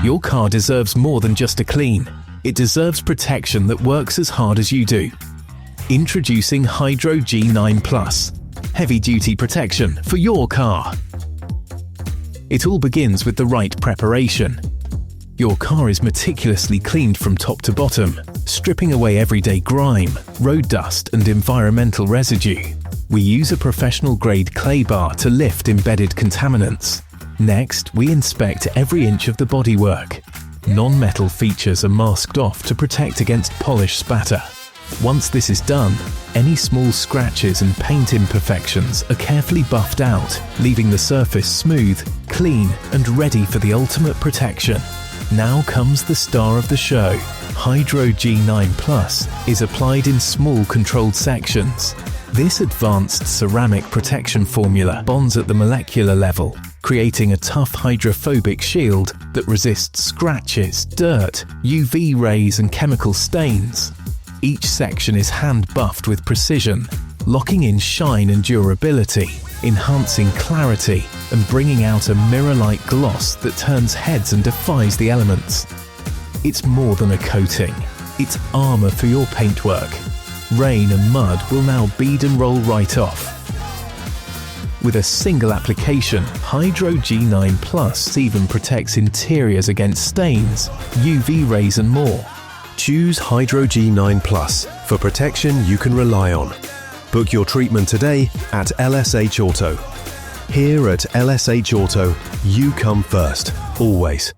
Your car deserves more than just a clean. It deserves protection that works as hard as you do. Introducing Hydro G9 Plus, heavy-duty protection for your car. It all begins with the right preparation. Your car is meticulously cleaned from top to bottom, stripping away everyday grime, road dust and environmental residue. We use a professional-grade clay bar to lift embedded contaminants. Next, we inspect every inch of the bodywork. Non-metal features are masked off to protect against polish spatter. Once this is done, any small scratches and paint imperfections are carefully buffed out, leaving the surface smooth, clean and ready for the ultimate protection. Now comes the star of the show. Hydro G9 Plus is applied in small controlled sections. This advanced ceramic protection formula bonds at the molecular level, creating a tough hydrophobic shield that resists scratches, dirt, UV rays and chemical stains. Each section is hand buffed with precision, locking in shine and durability, enhancing clarity and bringing out a mirror-like gloss that turns heads and defies the elements. It's more than a coating, it's armour for your paintwork. Rain and mud will now bead and roll right off. With a single application, Hydro G9 Plus even protects interiors against stains, UV rays and more. Choose Hydro G9 Plus for protection you can rely on. Book your treatment today at LSH Auto. Here at LSH Auto, you come first, always.